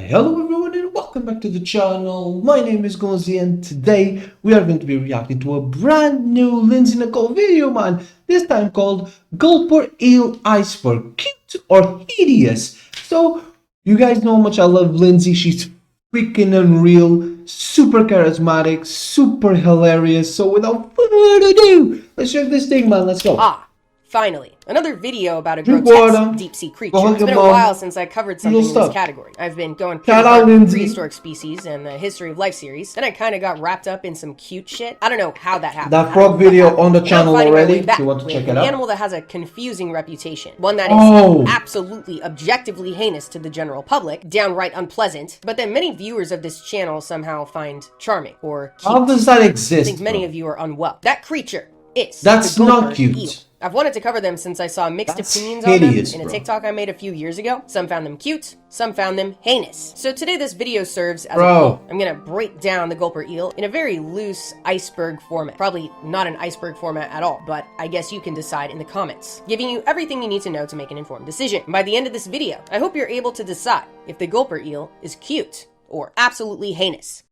Hello everyone and welcome back to the channel. My name is Gonzii and today we are going to be reacting to a brand new Lindsay Nikole video, man. This time called Gulper Iceberg, cute or hideous. So you guys know how much I love Lindsay. She's freaking unreal, super charismatic, super hilarious. So without further ado, let's check this thing, man. Let's go. Finally, another video about a grotesque deep-sea creature. It's been a while since I covered something in this category. I've been going pretty hard through prehistoric species and the history of life series. Then I kind of got wrapped up in some cute shit. I don't know how that happened. That frog video on the channel already, if you want to check it out. An animal that has a confusing reputation. One that is absolutely objectively heinous to the general public, downright unpleasant, but then many viewers of this channel somehow find charming or cute. How does that exist? I think many of you are unwell. That creature is That's not cute. Eel. I've wanted to cover them since I saw mixed opinions on them in a TikTok I made a few years ago. Some found them cute, some found them heinous. So today this video serves as a poll. I'm gonna break down the Gulper eel in a very loose iceberg format. Probably not an iceberg format at all, but I guess you can decide in the comments, giving you everything you need to know to make an informed decision. And by the end of this video, I hope you're able to decide if the Gulper eel is cute or absolutely heinous.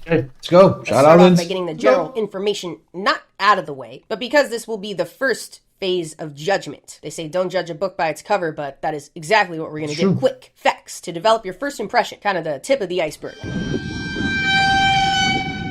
Okay, let's go. Shout out by getting the general information not out of the way, but because this will be the first phase of judgment. They say don't judge a book by its cover, but that is exactly what we're going to do. Quick facts to develop your first impression, kind of the tip of the iceberg.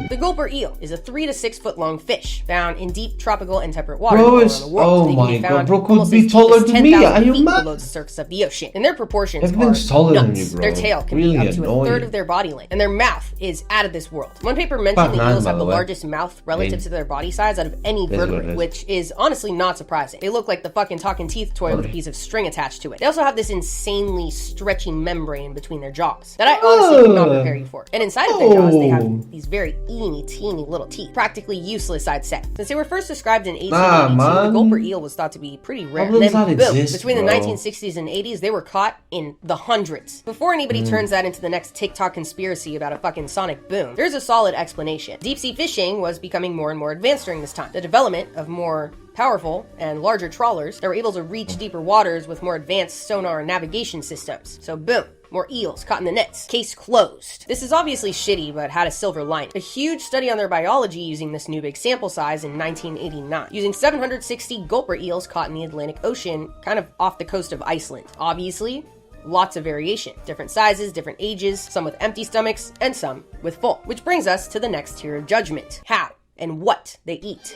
The Gulper eel is a 3 to 6 foot long fish found in deep tropical and temperate waters all around the world. Oh my god, bro could be taller than me. Are you mad? Below the surface of the ocean. And their proportions Everything's are taller nuts. than you, bro. Their tail can be up to a third of their body length, and their mouth is out of this world. One paper mentioned the eels have the largest mouth relative to their body size out of any vertebrate, which is honestly not surprising. They look like the fucking talking teeth toy with a piece of string attached to it. They also have this insanely stretchy membrane between their jaws that I honestly could not prepare you for. And inside of their jaws, they have these very teeny little teeth. Practically useless, I'd say. Since they were first described in 1882, the Gulper eel was thought to be pretty rare. And then, boom, between the 1960s and 80s, they were caught in the hundreds. Before anybody turns that into the next TikTok conspiracy about a fucking sonic boom, there's a solid explanation. Deep-sea fishing was becoming more and more advanced during this time. The development of more powerful and larger trawlers that were able to reach deeper waters with more advanced sonar and navigation systems. So boom, more eels caught in the nets. Case closed. This is obviously shitty, but had a silver lining. A huge study on their biology using this new big sample size in 1989, using 760 Gulper eels caught in the Atlantic Ocean, kind of off the coast of Iceland. Obviously, lots of variation. Different sizes, different ages, some with empty stomachs, and some with full. Which brings us to the next tier of judgment. How and what they eat.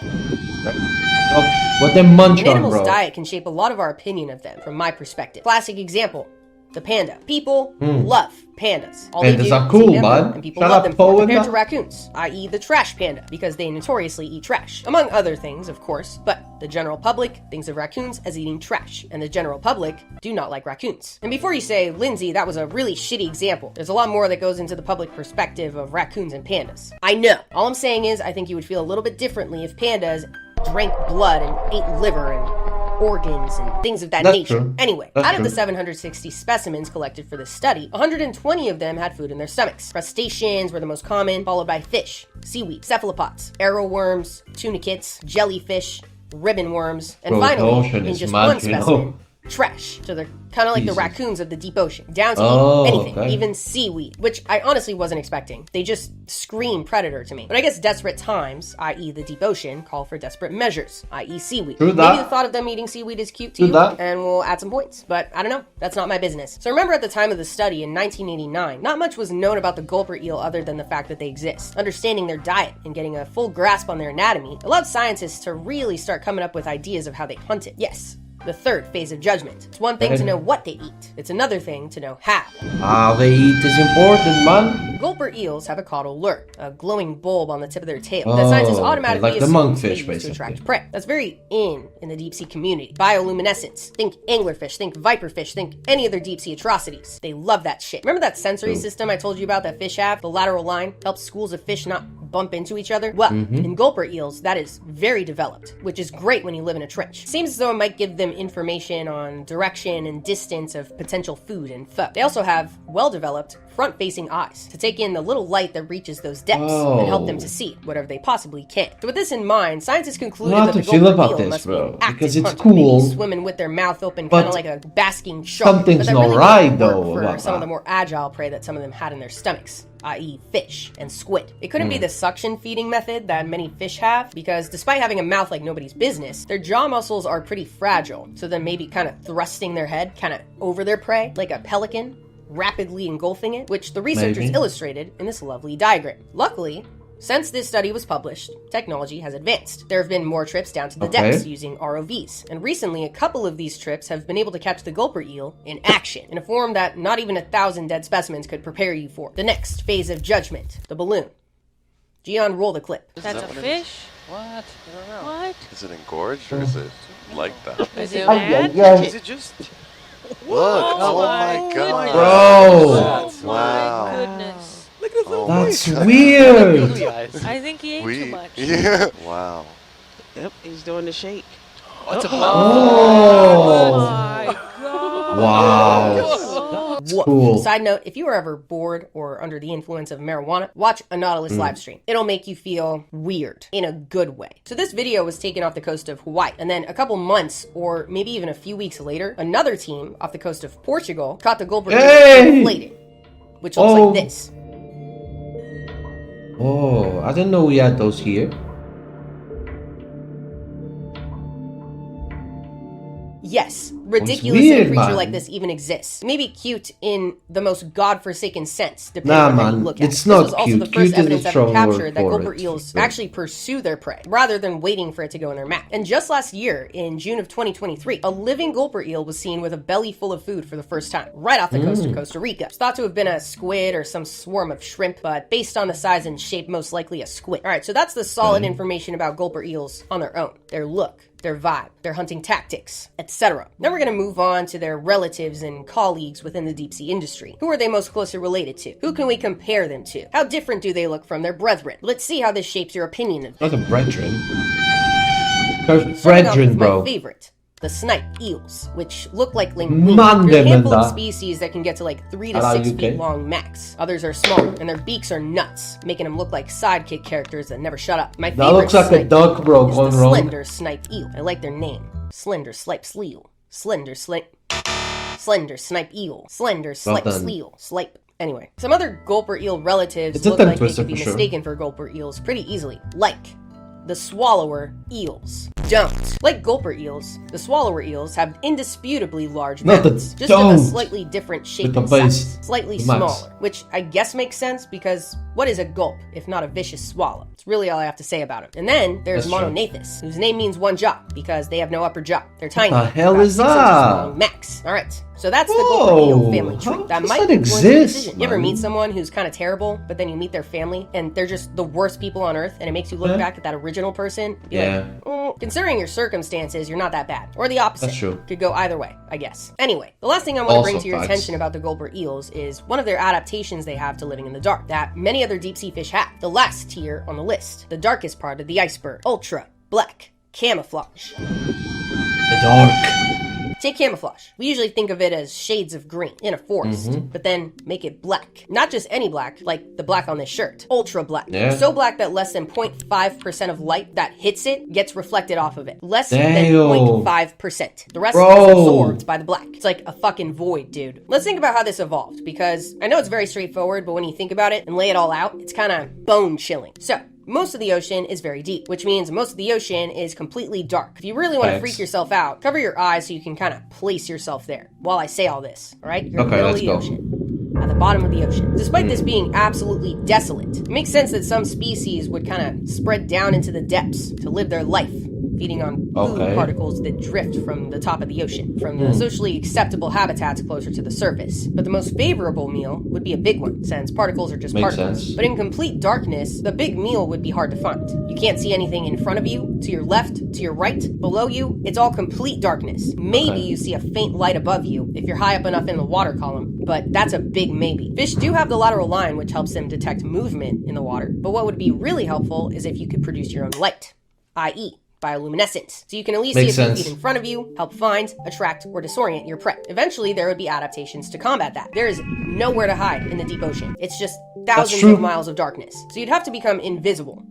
What they munch on, bro. An animal's diet can shape a lot of our opinion of them, from my perspective. Classic example, the panda. People love pandas. Pandas are cool, man. And people love them compared to raccoons, i.e. the trash panda, because they notoriously eat trash. Among other things, of course, but the general public thinks of raccoons as eating trash, and the general public do not like raccoons. And before you say, Lindsay, that was a really shitty example, there's a lot more that goes into the public perspective of raccoons and pandas. I know. All I'm saying is, I think you would feel a little bit differently if pandas drank blood and ate liver and organs and things of that nature. True. Anyway, out of the 760 specimens collected for this study, 120 of them had food in their stomachs. Crustaceans were the most common, followed by fish, seaweed, cephalopods, arrowworms, tunicates, jellyfish, ribbon worms, and finally, in just one specimen, trash. So they're kind of like the raccoons of the deep ocean, down to eat anything, even seaweed, which I honestly wasn't expecting. They just scream predator to me. But I guess desperate times, i.e. the deep ocean, call for desperate measures, i.e. seaweed. Maybe the thought of them eating seaweed is cute to you, and we'll add some points. But I don't know, that's not my business. So remember at the time of the study in 1989, not much was known about the Gulper eel other than the fact that they exist. Understanding their diet and getting a full grasp on their anatomy allowed scientists to really start coming up with ideas of how they hunt it. Yes, the third phase of judgment. It's one thing to know what they eat. It's another thing to know how. How they eat is important, man. Gulper eels have a caudal lure, a glowing bulb on the tip of their tail that scientists automatically like the monkfish, basically, to attract prey. That's very in the deep sea community. Bioluminescence. Think anglerfish, think viperfish, think any other deep sea atrocities. They love that shit. Remember that sensory system I told you about that fish have? The lateral line helps schools of fish not bump into each other? Well, in gulper eels, that is very developed, which is great when you live in a trench. Seems as though it might give them information on direction and distance of potential food and foe. They also have well-developed front-facing eyes to take in the little light that reaches those depths and help them to see whatever they possibly can. So with this in mind, scientists concluded that the gulper eel must be an active hunter, maybe swimming with their mouth open, kind of like a basking shark. Something's but that not really right, doesn't though, work for about some of that. the more agile prey that some of them had in their stomachs, i.e. fish and squid. It couldn't be the suction feeding method that many fish have, because despite having a mouth like nobody's business, their jaw muscles are pretty fragile, so then maybe kind of thrusting their head kind of over their prey like a pelican, rapidly engulfing it, which the researchers illustrated in this lovely diagram. Luckily, since this study was published, technology has advanced. There have been more trips down to the depths using ROVs, and recently a couple of these trips have been able to catch the gulper eel in action, in a form that not even 1,000 dead specimens could prepare you for. The next phase of judgment, the balloon. Gian, roll the clip. That's a fish? What? I don't know. What? Is it engorged or is it like that? Is it mad? Is it just... Look! Oh my god! Bro! Oh my Wow. goodness. Look at his little That's face. weird! I think he ate too much. Yeah. Wow. Yep, he's doing the shake. What's a Oh Oh! my god. Wow. Woof. Cool. Side note, if you are ever bored or under the influence of marijuana, watch a Nautilus live stream. It'll make you feel weird in a good way. So this video was taken off the coast of Hawaii, and then a couple months or maybe even a few weeks later, another team off the coast of Portugal caught the gulper inflated, which looks like this. Oh, I didn't know we had those here. Yes, ridiculous weird, that a creature man. like this even exists. Maybe cute in the most godforsaken sense, depending Nah, on how you man, look at it's it. not This was also cute. the first Cute is a evidence ever strong captured word that for gulper it. eels So- actually pursue their prey, rather than waiting for it to go in their mouth. And just last year, in June of 2023, a living gulper eel was seen with a belly full of food for the first time, right off the coast of Costa Rica. It's thought to have been a squid or some swarm of shrimp, but based on the size and shape, most likely a squid. Alright, so that's the solid information about gulper eels on their own. Their look, their vibe, their hunting tactics, etc. Then we're going to move on to their relatives and colleagues within the deep sea industry. Who are they most closely related to? Who can we compare them to? How different do they look from their brethren? Let's see how this shapes your opinion of them. Not a brethren. Starting off Brethren, with bro. my favorite, the snipe eels, which look like linguine. Man, There's a handful them, of da. species that can get to like 3 to Hello, 6 feet UK. long max. Others are smaller, and their beaks are nuts, making them look like sidekick characters that never shut up. My That favorite looks like a snipe duck, bro, is gone the wrong. slender snipe eel. I like their name. Slender snipe sleel. Slender snipe eel. Slender snipe done. sleel. Slipe. Anyway, some other gulper eel relatives It's a look tongue like they twister could be for sure. mistaken for gulper eels pretty easily. Like the swallower eels. Don't. Like gulper eels, the swallower eels have indisputably large No, the mouths, just of a don't. slightly different shape With the and size. base, Slightly the max. smaller, which I guess makes sense because what is a gulp if not a vicious swallow? It's really all I have to say about it. And then there's That's true. Mononathus, whose name means one jaw because they have no upper jaw. They're tiny. the hell about is 6 inches that? long max. All right, so that's the Whoa, gulper eel family tree. how That does might that influence your exist, decision. You ever man? meet someone who's kind of terrible, but then you meet their family and they're just the worst people on earth, and it makes you look Yeah. back at that original person and be Yeah. like, considering your circumstances, you're not that bad. Or the opposite. That's true. Could go either way, I guess. Anyway, the last thing I want to Also bring to your facts. attention about the gulper eels is one of their adaptations they have to living in the dark that many other deep sea fish have. The last tier on the list, the darkest part of the iceberg, ultra black camouflage. The dark. Take camouflage. We usually think of it as shades of green in a forest, but then make it black. Not just any black, like the black on this shirt. Ultra black. Yeah. So black that less than 0.5% of light that hits it gets reflected off of it. Less Damn. than 0.5%. The rest Bro. is absorbed by the black. It's like a fucking void, dude. Let's think about how this evolved, because I know it's very straightforward, but when you think about it and lay it all out, it's kind of bone chilling. So, most of the ocean is very deep, which means most of the ocean is completely dark. If you really want to Thanks. freak yourself out, cover your eyes so you can kind of place yourself there while I say all this, all right? You're in the Okay, middle let's of the go. ocean, at the bottom of the ocean. Despite this being absolutely desolate, it makes sense that some species would kind of spread down into the depths to live their life feeding on food particles that drift from the top of the ocean, from the socially acceptable habitats closer to the surface. But the most favorable meal would be a big one, since particles are just particles. But in complete darkness, the big meal would be hard to find. You can't see anything in front of you, to your left, to your right, below you. It's all complete darkness. Maybe you see a faint light above you if you're high up enough in the water column, but that's a big maybe. Fish do have the lateral line, which helps them detect movement in the water, but what would be really helpful is if you could produce your own light, i.e. bioluminescence. So you can at least see a few feet in front of you, help find, attract, or disorient your prey. Eventually, there would be adaptations to combat that. There is nowhere to hide in the deep ocean. It's just thousands of miles of darkness. So you'd have to become invisible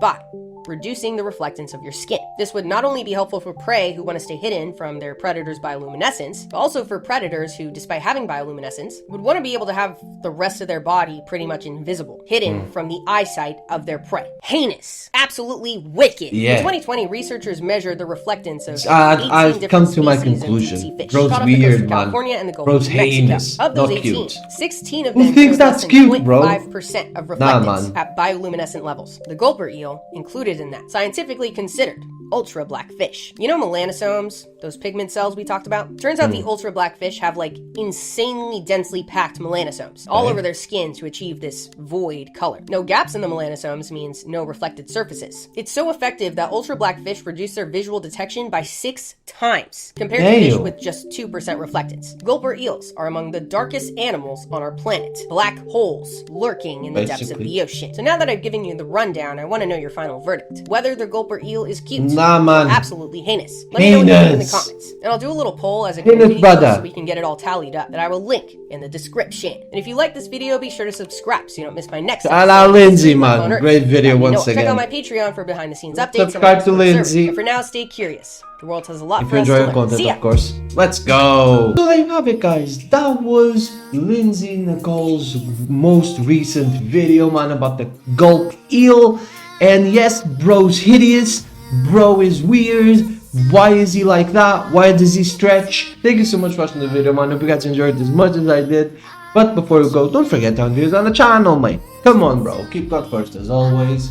by reducing the reflectance of your skin. This would not only be helpful for prey who want to stay hidden from their predators' bioluminescence, but also for predators who, despite having bioluminescence, would want to be able to have the rest of their body pretty much invisible, hidden from the eyesight of their prey. Heinous. Absolutely wicked. In 2020, researchers measured the reflectance of 18 different species of deep-sea fish. Bro's caught off the coast weird, of man. California and the Gulf Bro's of Mexico. heinous, Of those not 18, cute. 16 of Who them thinks showed that's less than cute, bro? 0.5% of reflectance man. at bioluminescent levels. The Gulper eel included in that. Scientifically considered ultra black fish. You know melanosomes, those pigment cells we talked about? Turns out the ultra black fish have like insanely densely packed melanosomes all over their skin to achieve this void color. No gaps in the melanosomes means no reflected surfaces. It's so effective that ultra black fish reduce their visual detection by 6 times compared to fish with just 2% reflectance. Gulper eels are among the darkest animals on our planet. Black holes lurking in the depths of the ocean. So now that I've given you the rundown, I want to know your final verdict. Whether the Gulper eel is cute. Nah, man. Absolutely heinous. Let me know what you think in the comments. And I'll do a little poll as a community post so we can get it all tallied up that I will link in the description. And if you like this video, be sure to subscribe so you don't miss my next episode. Shout out Lindsay, man. Great video once again. Check out my Patreon for behind the scenes updates. Subscribe to Lindsay. But for now, stay curious. The world has a lot If for you us enjoy to the learn. content, See ya. of course. Let's go. So there you have it, guys. That was Lindsay Nikole's most recent video, man, about the gulp eel. And yes, bro's hideous. Bro is weird. Why is he like that? Why does he stretch? Thank you so much for watching the video, man. Hope you guys enjoyed it as much as I did. But before we go, don't forget to videos on the channel, mate. Come on, bro. Keep God first as always.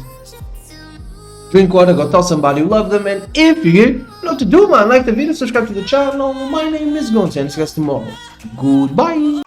Drink water, go tell somebody you love them, and if you're here, you know what to do, man. Like the video, subscribe to the channel. My name is Gonzii, and see you guys tomorrow. Goodbye.